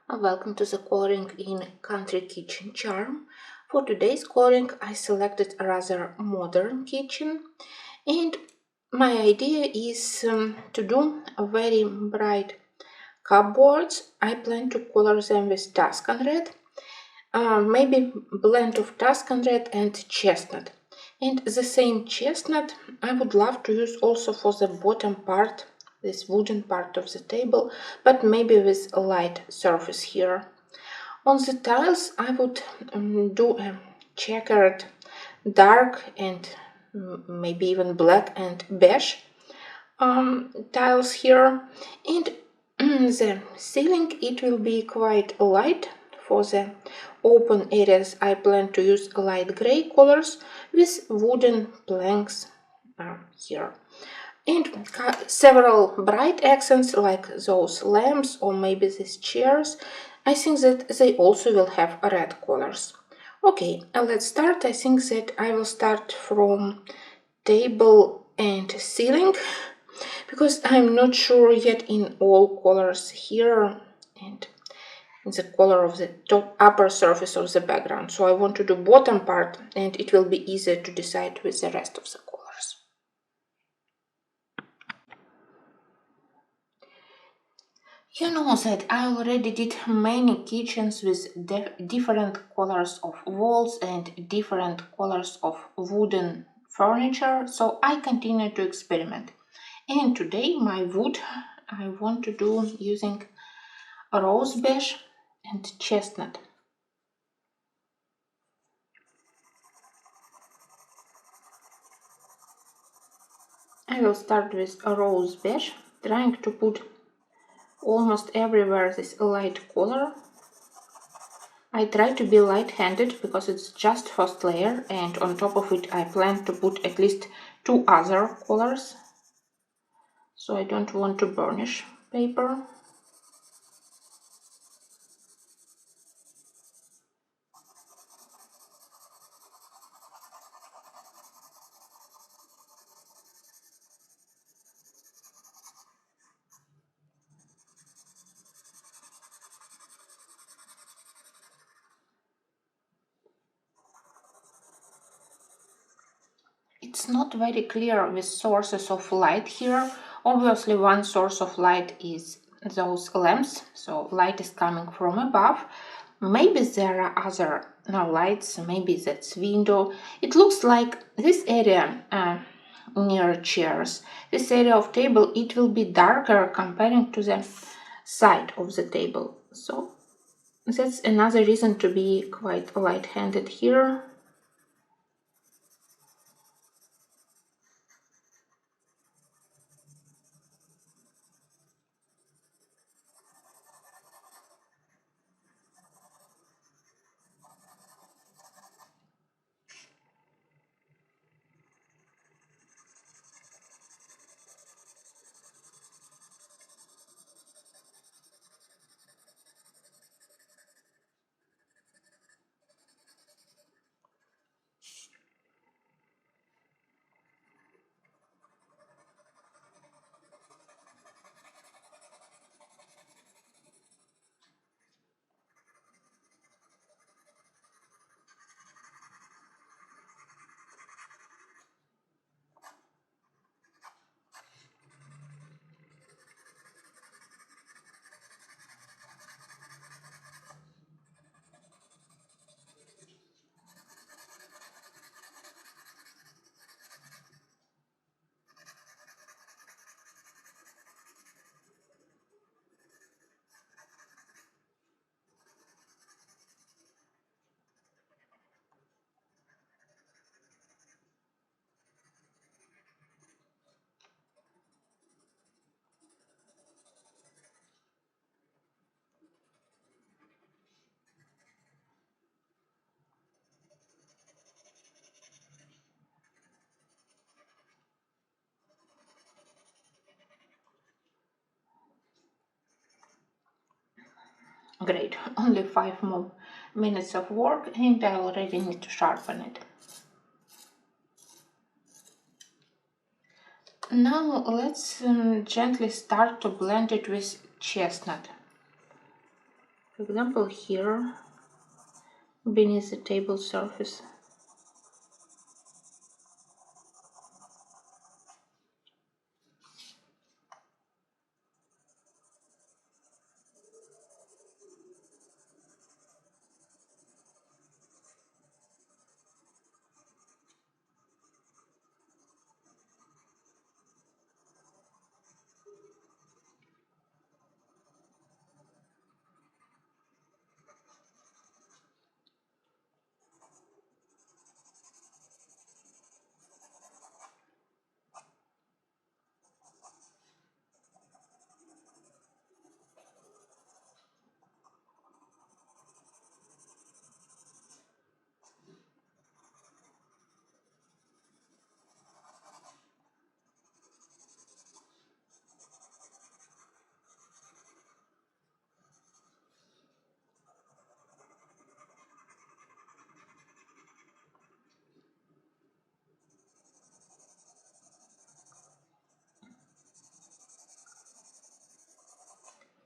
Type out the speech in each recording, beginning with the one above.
Welcome to the coloring in Country Kitchen Charm. For today's coloring I selected a rather modern kitchen, and my idea is to do a very bright cupboards. I plan to color them with Tuscan red, maybe blend of Tuscan red and chestnut. And the same chestnut I would love to use also for the bottom part, this wooden part of the table, but maybe with a light surface here. On the tiles I would do a checkered dark and maybe even black and beige tiles here, and the ceiling it will be quite light. For the open areas I plan to use light gray colors with wooden planks here, and several bright accents like those lamps or maybe these chairs. I think that they also will have red colors. Okay, let's start. I think that I will start from table and ceiling because I'm not sure yet in all colors here and in the color of the top upper surface of the background. So I want to do bottom part, and it will be easier to decide with the rest of the colors. You know that I already did many kitchens with different colors of walls and different colors of wooden furniture, so I continue to experiment. And today my wood I want to do using rose beige and chestnut. I will start with a rose beige, trying to put almost everywhere this light color. I try to be light-handed because it's just first layer, and on top of it I plan to put at least two other colors, so I don't want to burnish paper. It's not very clear with sources of light here. Obviously one source of light is those lamps, so light is coming from above. Maybe there are other lights, maybe that's window. It looks like this area near chairs, this area of table, it will be darker comparing to the side of the table. So that's another reason to be quite light-handed here. Great, only 5 more minutes of work and I already need to sharpen it. Now let's gently start to blend it with chestnut. For example, here beneath the table surface.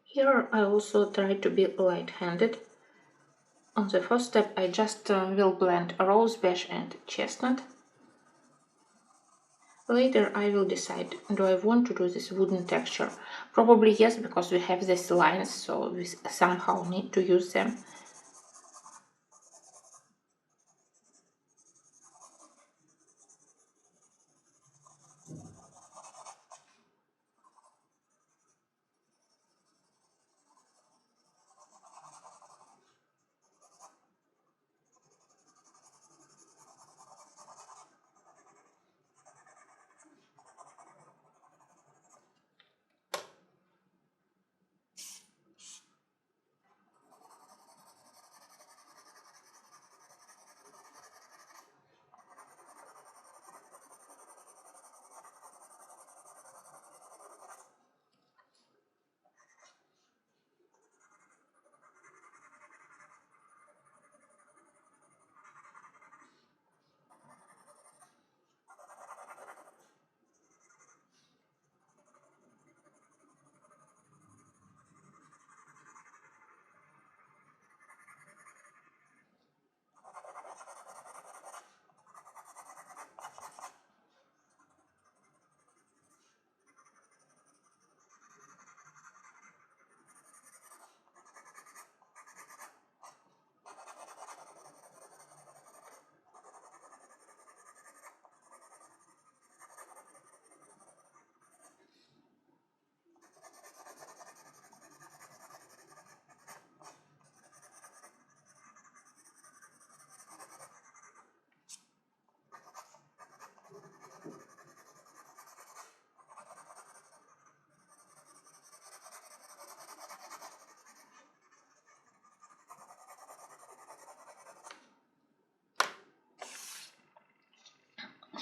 Here I also try to be light-handed. On the first step I just will blend rose beige and chestnut. Later I will decide, do I want to do this wooden texture? Probably yes, because we have these lines, so we somehow need to use them.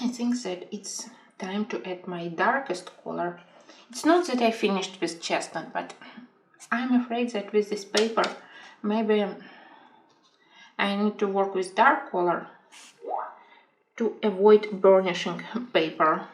I think that it's time to add my darkest color. It's not that I finished with chestnut, but I'm afraid that with this paper maybe I need to work with dark color to avoid burnishing paper.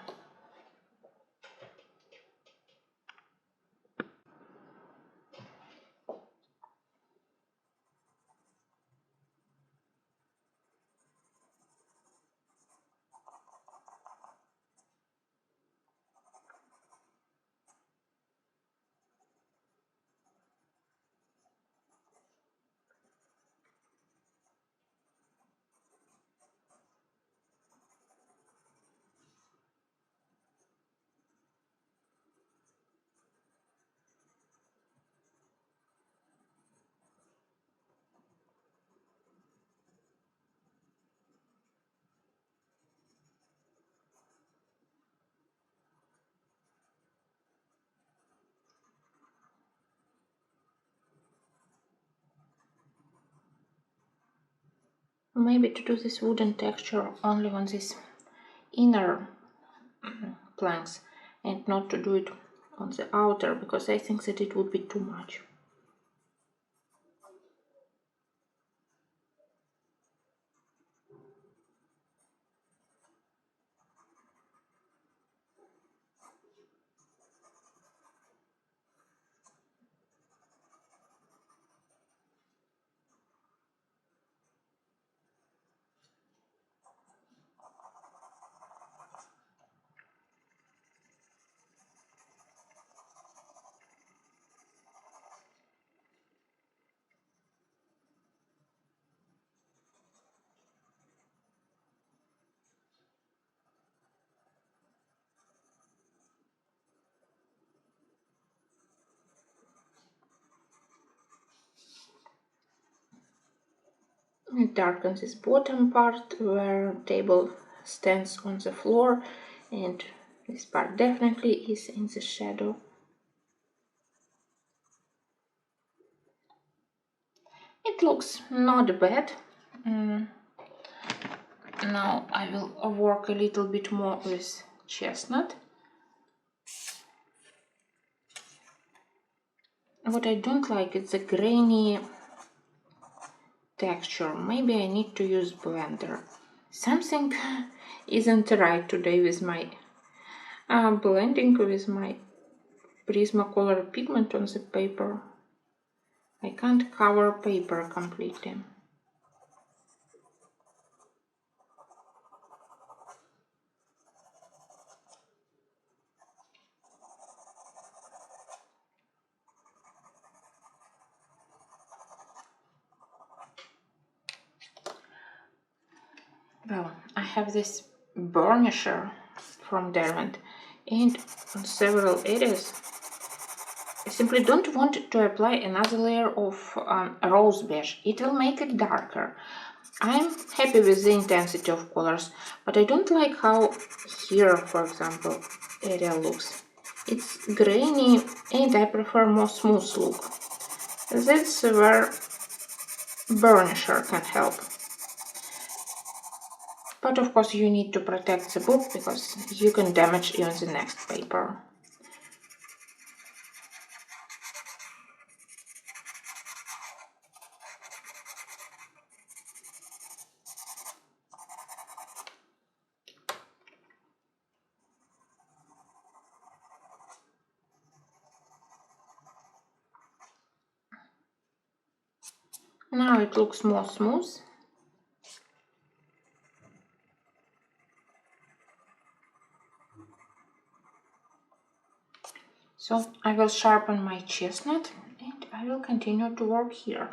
Maybe to do this wooden texture only on these inner planks and not to do it on the outer, because I think that it would be too much. and darken this bottom part where table stands on the floor, and this part definitely is in the shadow. It looks not bad. Now I will work a little bit more with chestnut. What I don't like is the grainy texture. Maybe I need to use blender. Something isn't right today with my blending with my Prismacolor pigment on the paper. I can't cover paper completely. Well, I have this burnisher from Derwent, and on several areas I simply don't want to apply another layer of rose beige. It will make it darker. I'm happy with the intensity of colors, but I don't like how here, for example, area looks. It's grainy and I prefer more smooth look. That's where burnisher can help. But of course you need to protect the book because you can damage even the next paper. Now it looks more smooth. So I will sharpen my chestnut and I will continue to work here.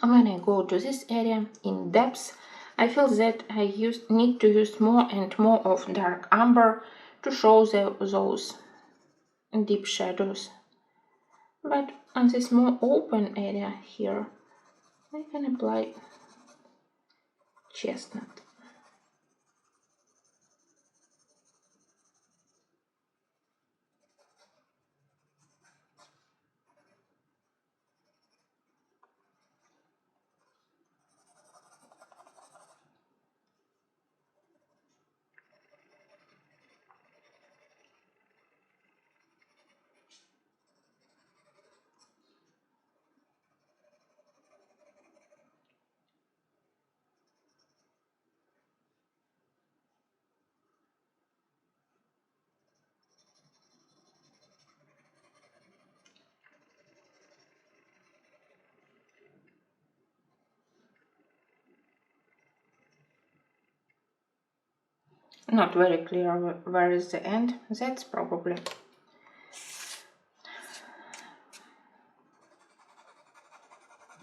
When I go to this area in depth, I feel that I need to use more and more of dark umber to show those deep shadows. But on this more open area here, I can apply chestnut. Not very clear where is the end. That's probably.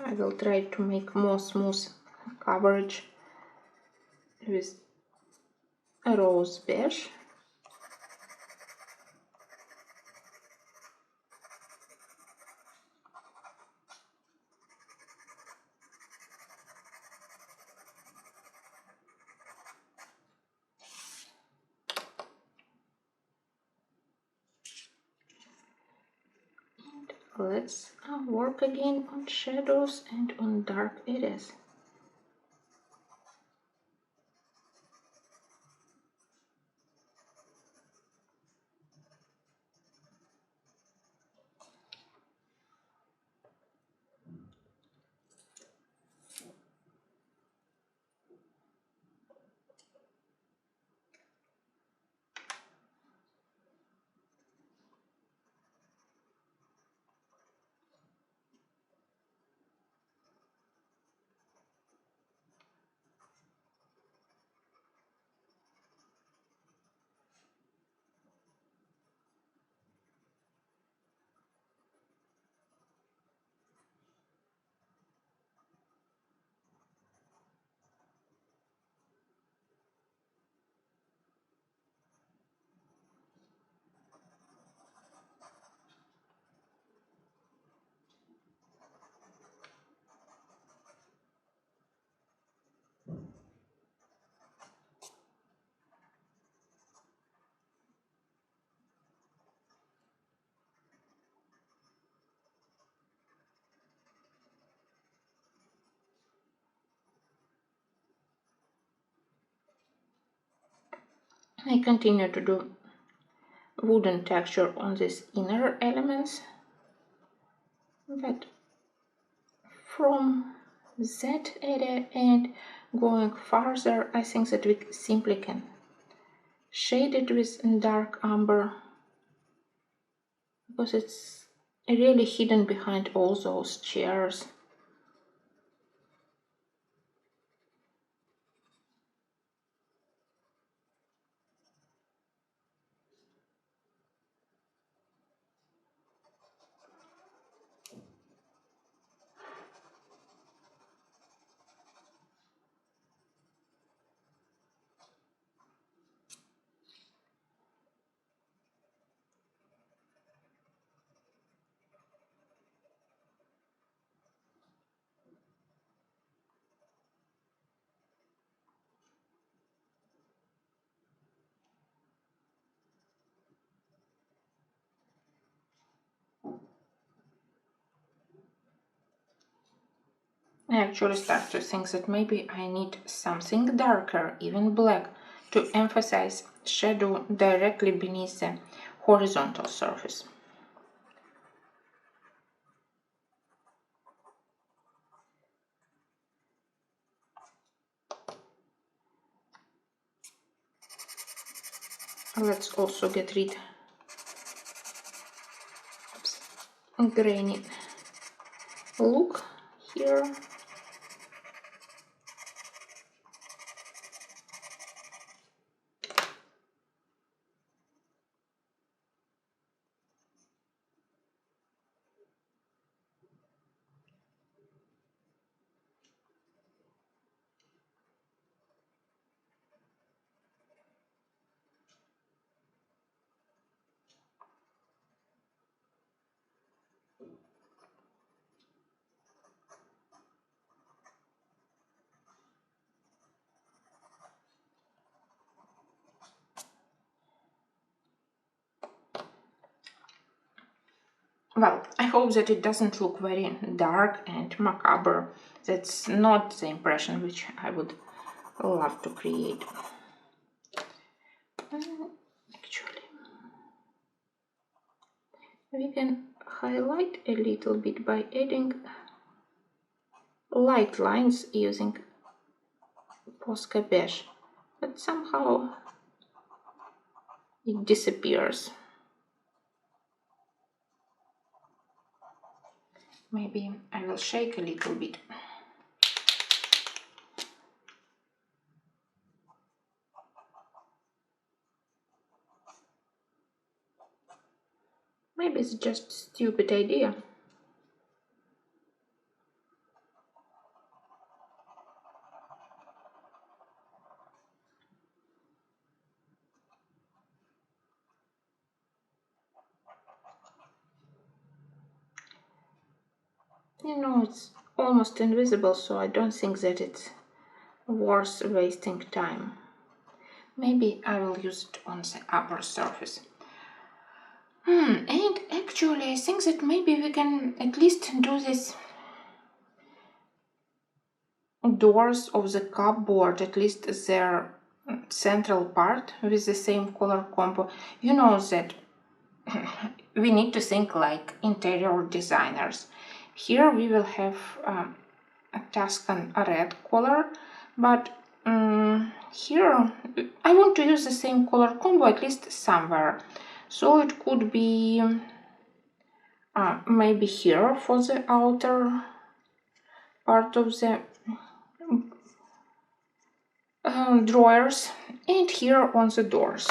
I will try to make more smooth coverage with a rose beige. Let's work again on shadows and on dark areas. I continue to do wooden texture on these inner elements, but from that area and going farther, I think that we simply can shade it with dark umber, because it's really hidden behind all those chairs. I actually start to think that maybe I need something darker, even black, to emphasize shadow directly beneath the horizontal surface. Let's also get rid of grainy look here. Well, I hope that it doesn't look very dark and macabre. That's not the impression which I would love to create. Actually, we can highlight a little bit by adding light lines using Posca beige, but somehow it disappears. Maybe I will shake a little bit. Maybe it's just a stupid idea. You know, it's almost invisible, so I don't think that it's worth wasting time. Maybe I will use it on the upper surface. And actually I think that maybe we can at least do this doors of the cupboard, at least their central part, with the same color combo. You know that we need to think like interior designers. Here we will have a Tuscan red color, but here I want to use the same color combo at least somewhere. So it could be maybe here for the outer part of the drawers, and here on the doors.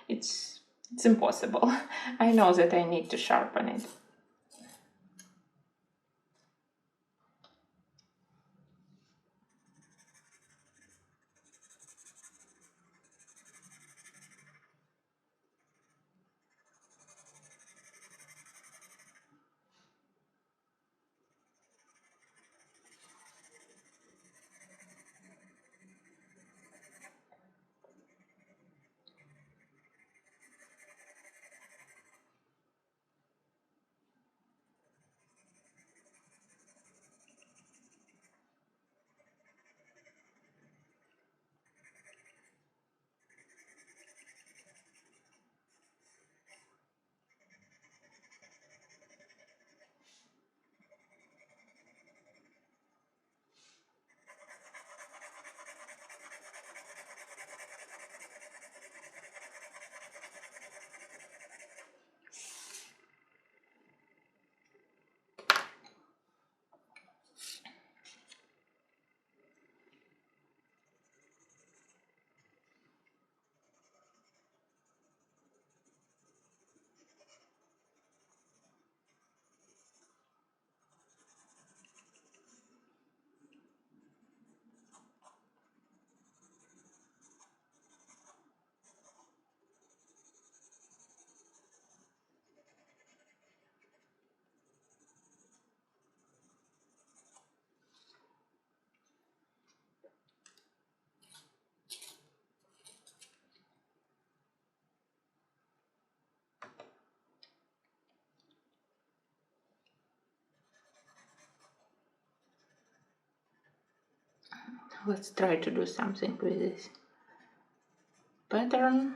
It's impossible. I know that I need to sharpen it. Let's try to do something with this pattern.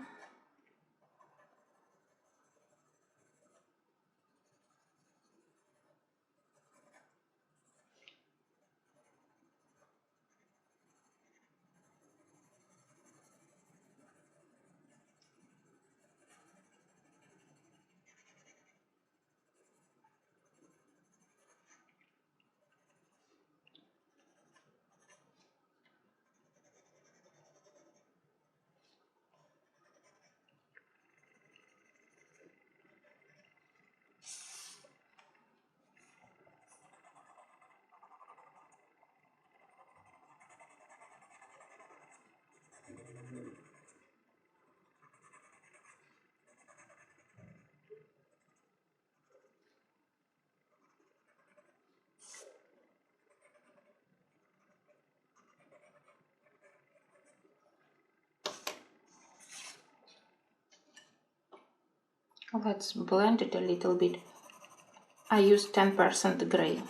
Let's blend it a little bit. I use 10% gray.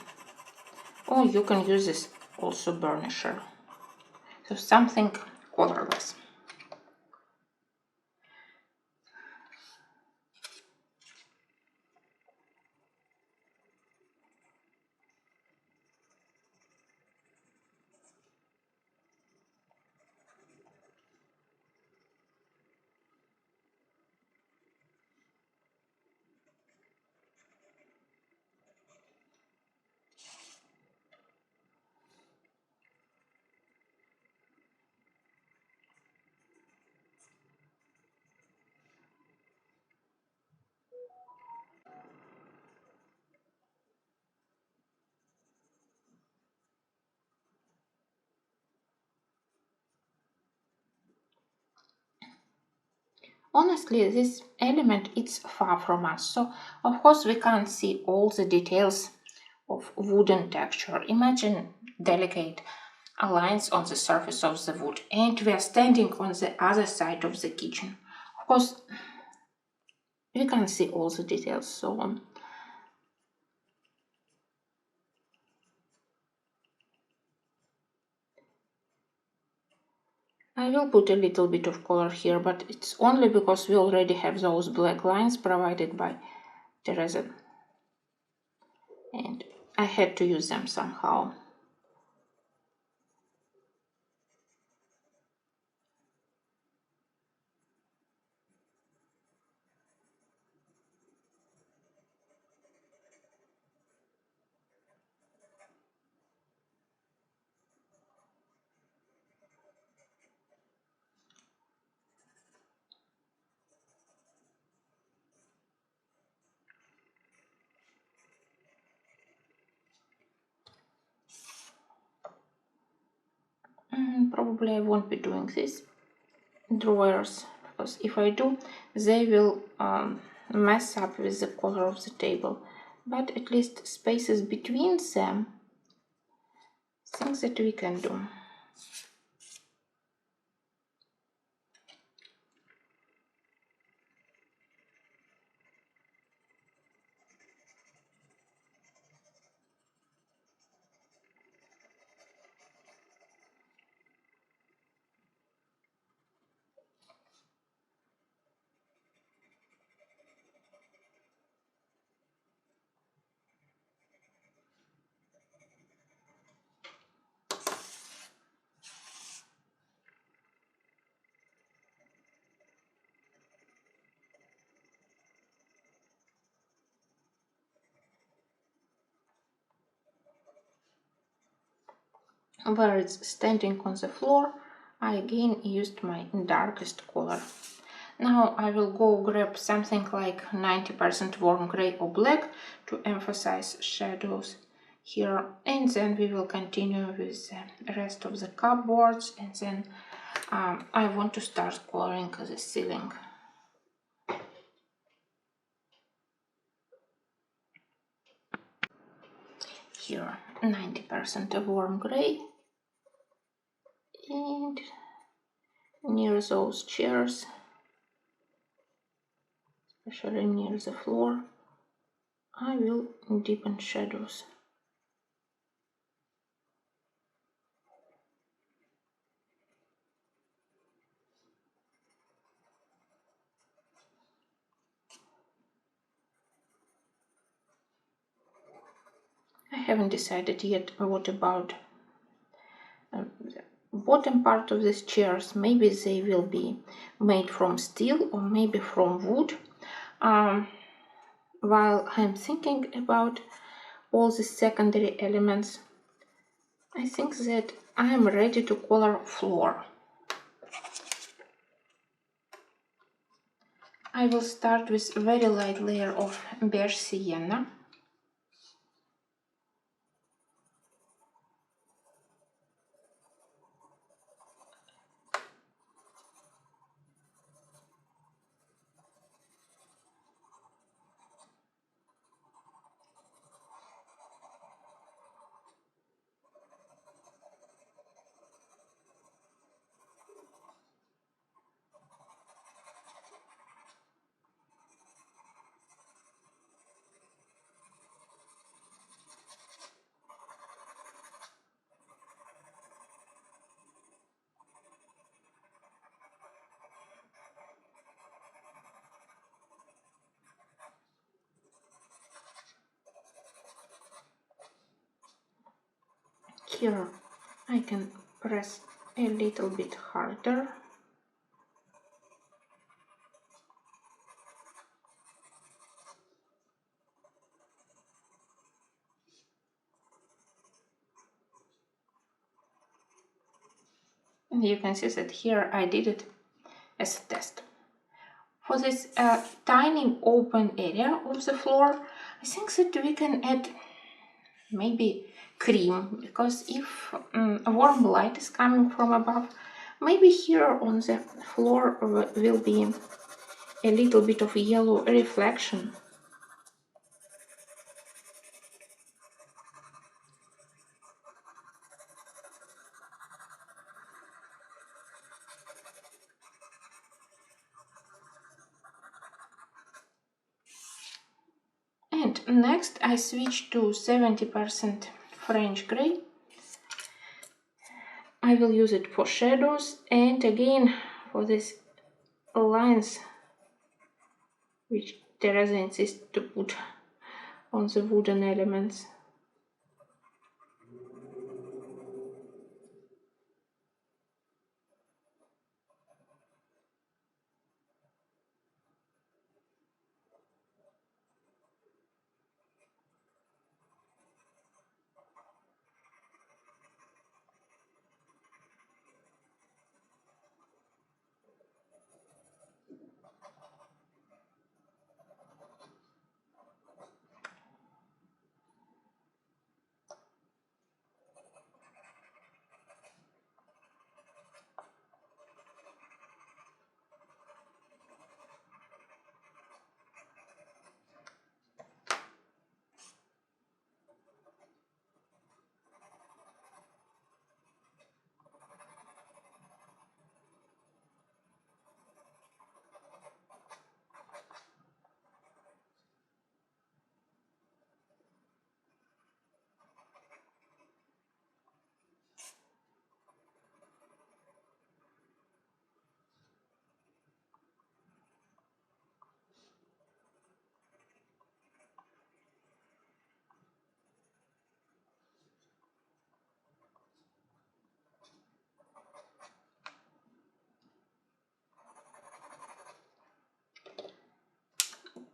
Or you can use this also burnisher. So something colorless. Honestly, this element is far from us, so of course we can't see all the details of wooden texture. Imagine delicate lines on the surface of the wood, and we are standing on the other side of the kitchen. Of course, we can't see all the details, so I will put a little bit of color here, but it's only because we already have those black lines provided by Teresa, and I had to use them somehow. Probably I won't be doing this drawers, because if I do, they will mess up with the color of the table, but at least spaces between them, things that we can do. Where it's standing on the floor, I again used my darkest color. Now I will go grab something like 90% warm gray or black to emphasize shadows here, and then we will continue with the rest of the cupboards, and then I want to start coloring the ceiling. Here 90% of warm gray, and near those chairs, especially near the floor, I will deepen shadows. haven't decided yet what about the bottom part of these chairs. Maybe they will be made from steel or maybe from wood. While I'm thinking about all the secondary elements, I think that I'm ready to color floor. I will start with a very light layer of beige sienna. Here I can press a little bit harder. And you can see that here I did it as a test. For this tiny open area of the floor, I think that we can add maybe cream, because if a warm light is coming from above, maybe here on the floor will be a little bit of yellow reflection. And next I switch to 70% French gray. I will use it for shadows and again for these lines which Teresa insists to put on the wooden elements.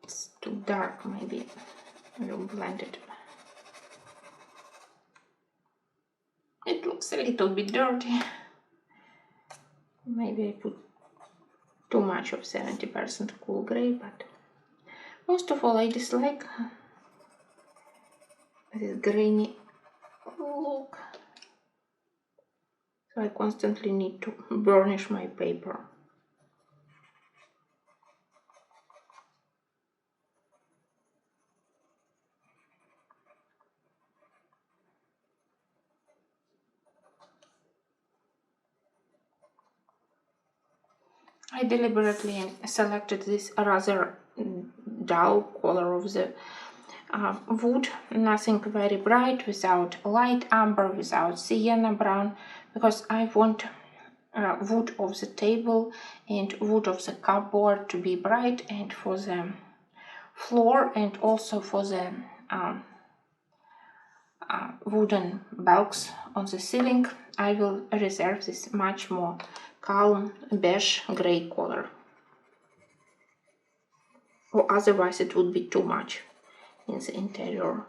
It's too dark, maybe I will blend it. It looks a little bit dirty. Maybe I put too much of 70% cool gray, but most of all I dislike this grainy look. So I constantly need to burnish my paper. I deliberately selected this rather dull color of the wood, nothing very bright, without light amber, without sienna brown, because I want wood of the table and wood of the cupboard to be bright, and for the floor and also for the wooden bulbs on the ceiling, I will reserve this much more calm beige gray color, or otherwise it would be too much in the interior.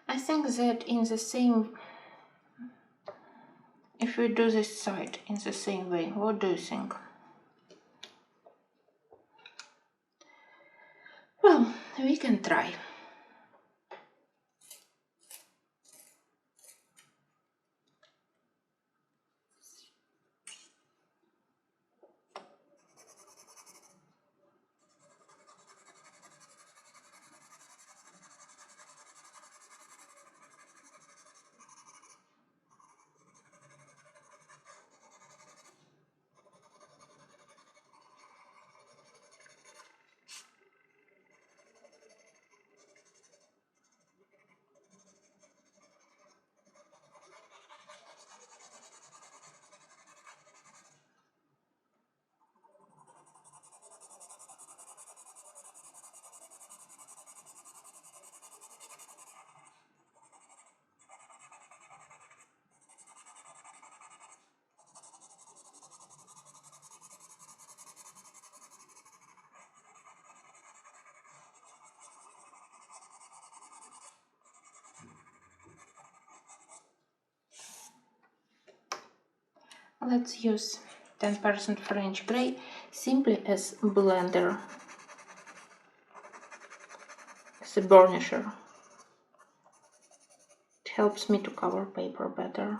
I think that if we do this side in the same way, what do you think? Well, we can try. Let's use 10% French Grey simply as blender, as a burnisher. It helps me to cover paper better.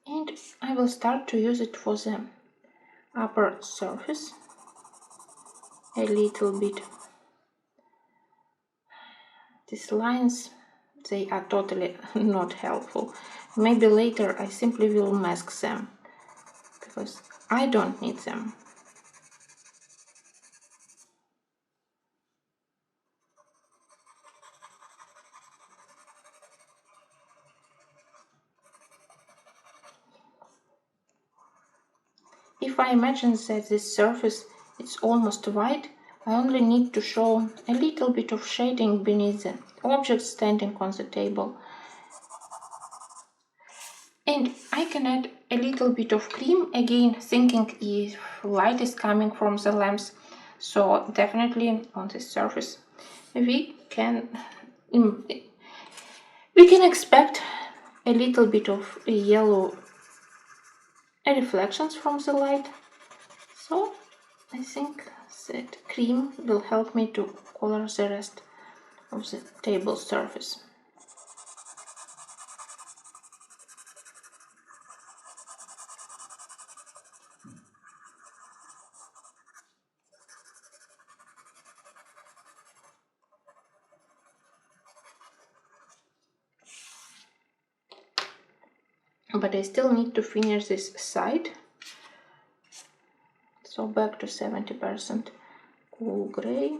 And I will start to use it for the upper surface a little bit. These lines, they are totally not helpful. Maybe later I simply will mask them, because I don't need them. If I imagine that this surface is almost white, I only need to show a little bit of shading beneath the object standing on the table. And I can add a little bit of cream, again thinking if light is coming from the lamps, so definitely on this surface we can expect a little bit of yellow reflections from the light. So I think that cream will help me to color the rest of the table surface. But I still need to finish this side. So back to 70% cool gray.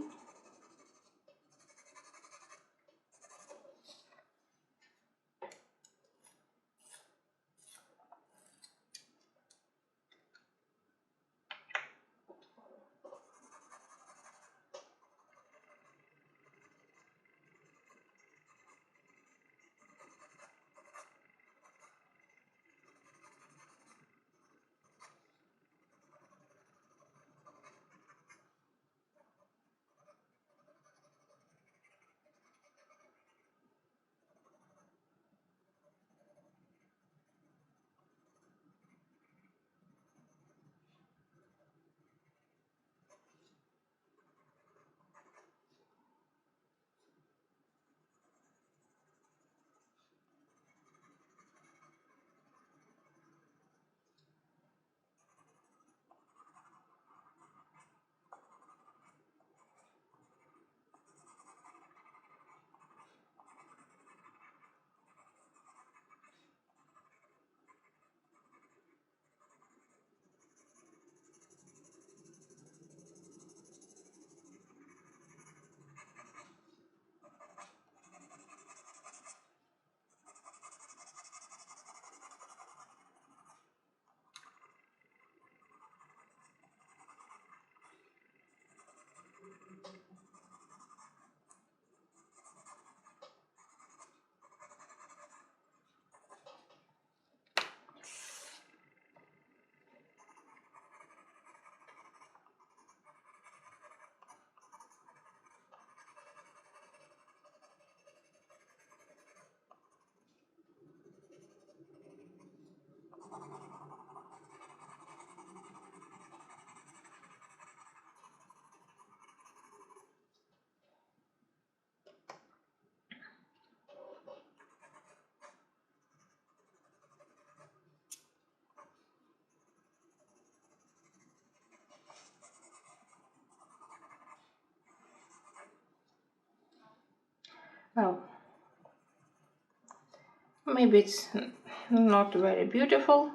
Maybe it's not very beautiful,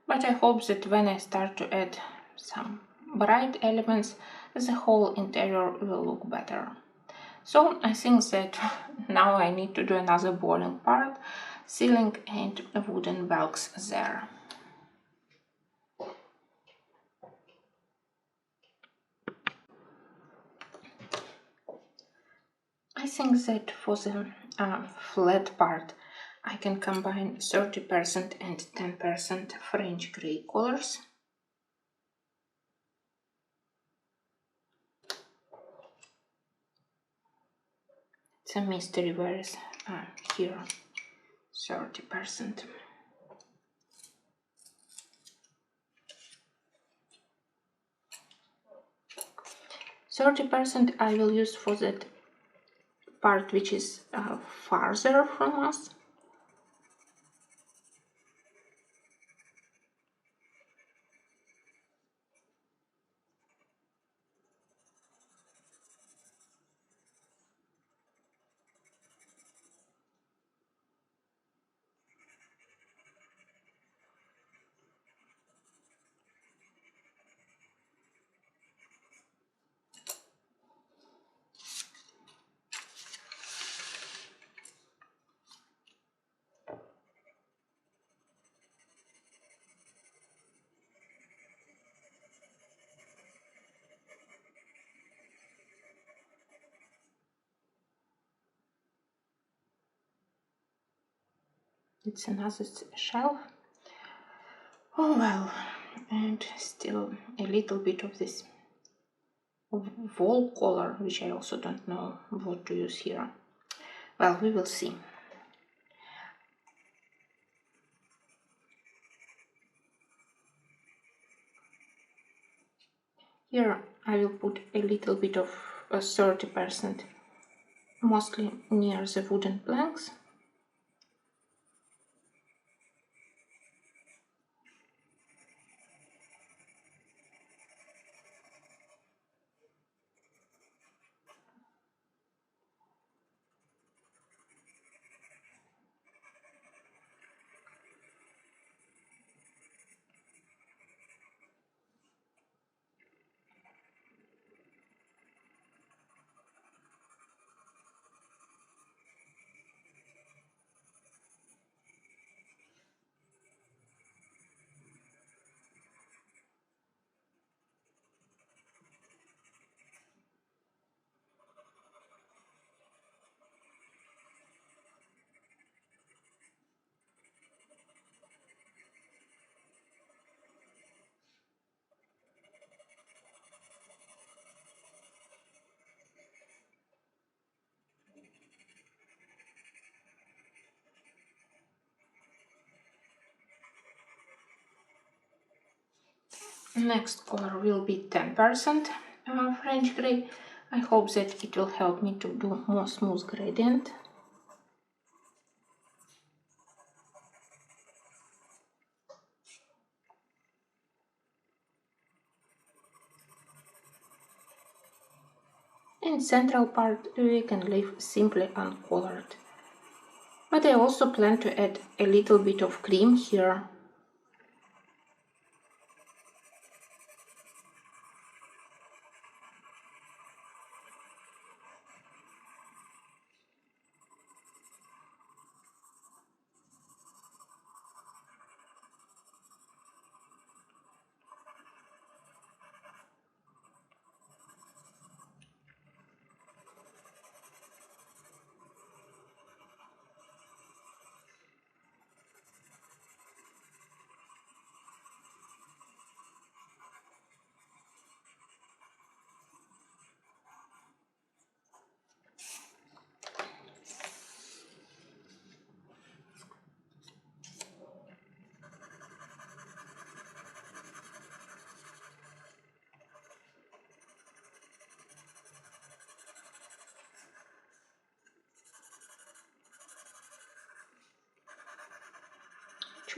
but I hope that when I start to add some bright elements, the whole interior will look better. So I think that now I need to do another bowling part, ceiling and wooden balks there. I think that for the flat part I can combine 30% and 10% French grey colors. It's a mystery where is here 30%. 30% I will use for that part which is farther from us. It's another shelf. Oh well, and still a little bit of this wall color, which I also don't know what to use here. Well, we will see. Here I will put a little bit of 30%, mostly near the wooden planks. Next color will be 10% French grey. I hope that it will help me to do more smooth gradient. In central part we can leave simply uncolored. But I also plan to add a little bit of cream here.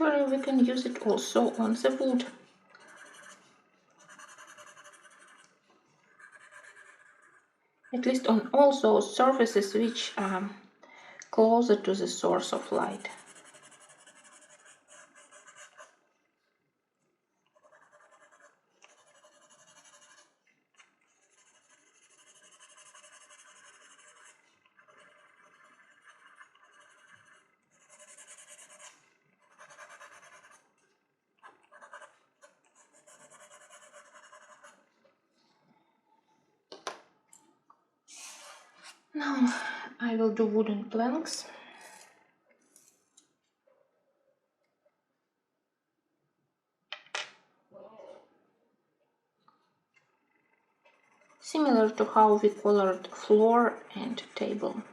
Actually, we can use it also on the wood. At least on all those surfaces which closer to the source of light. Now I will do wooden planks. Similar to how we colored floor and table.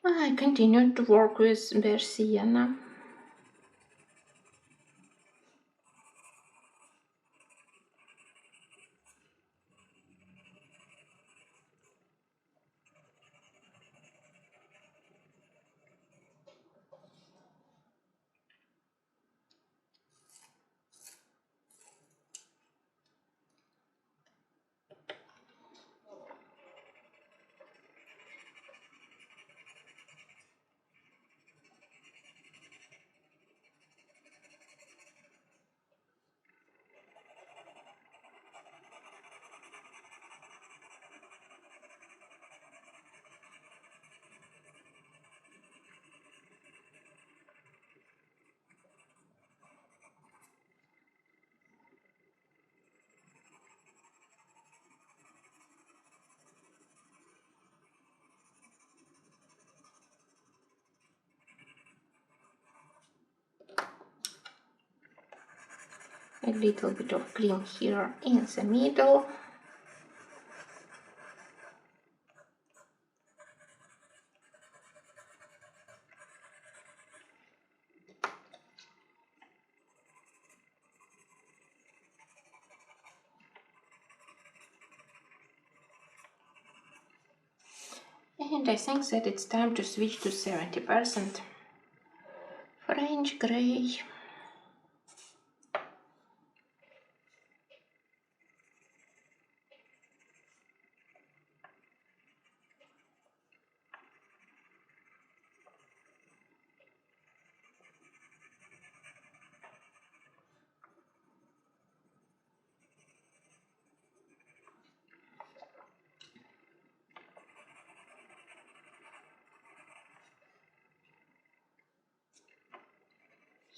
I continued to work with bare sienna. A little bit of cream here in the middle. And I think that it's time to switch to 70% French grey.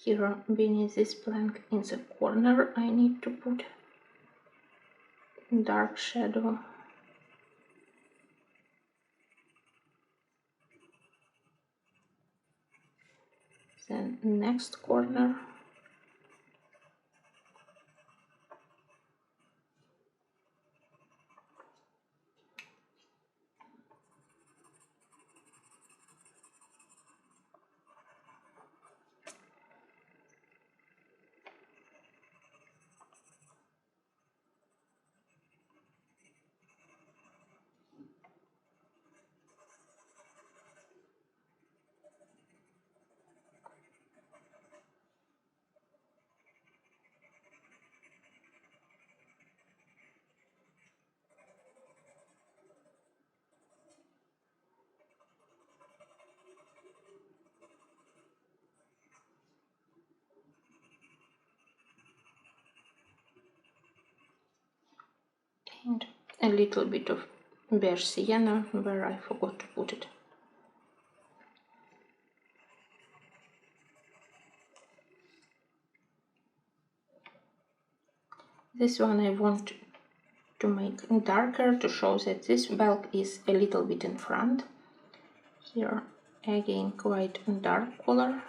Here beneath this plank in the corner I need to put dark shadow. Then next corner. a little bit of beige sienna where I forgot to put it. This one I want to make darker to show that this bulb is a little bit in front. Here again quite dark color.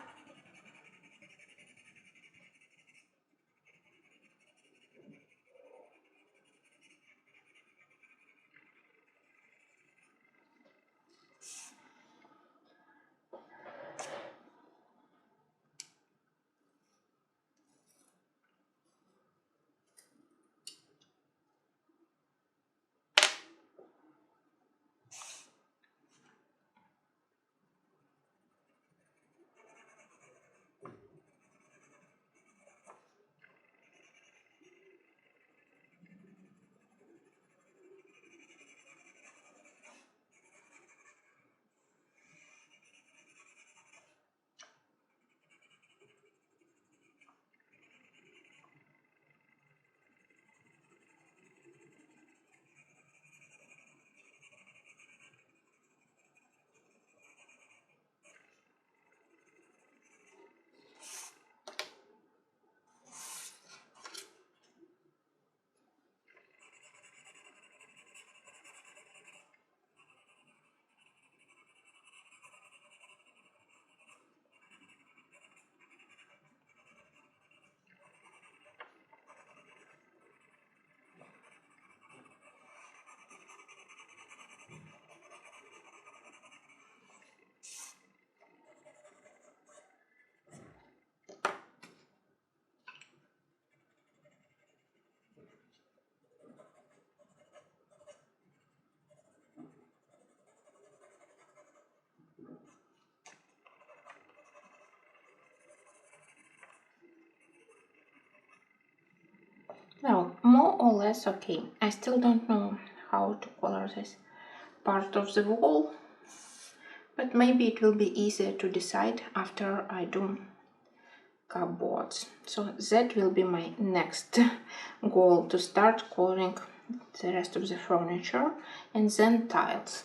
Well, more or less okay. I still don't know how to color this part of the wall, but maybe it will be easier to decide after I do cupboards. So that will be my next goal, to start coloring the rest of the furniture and then tiles.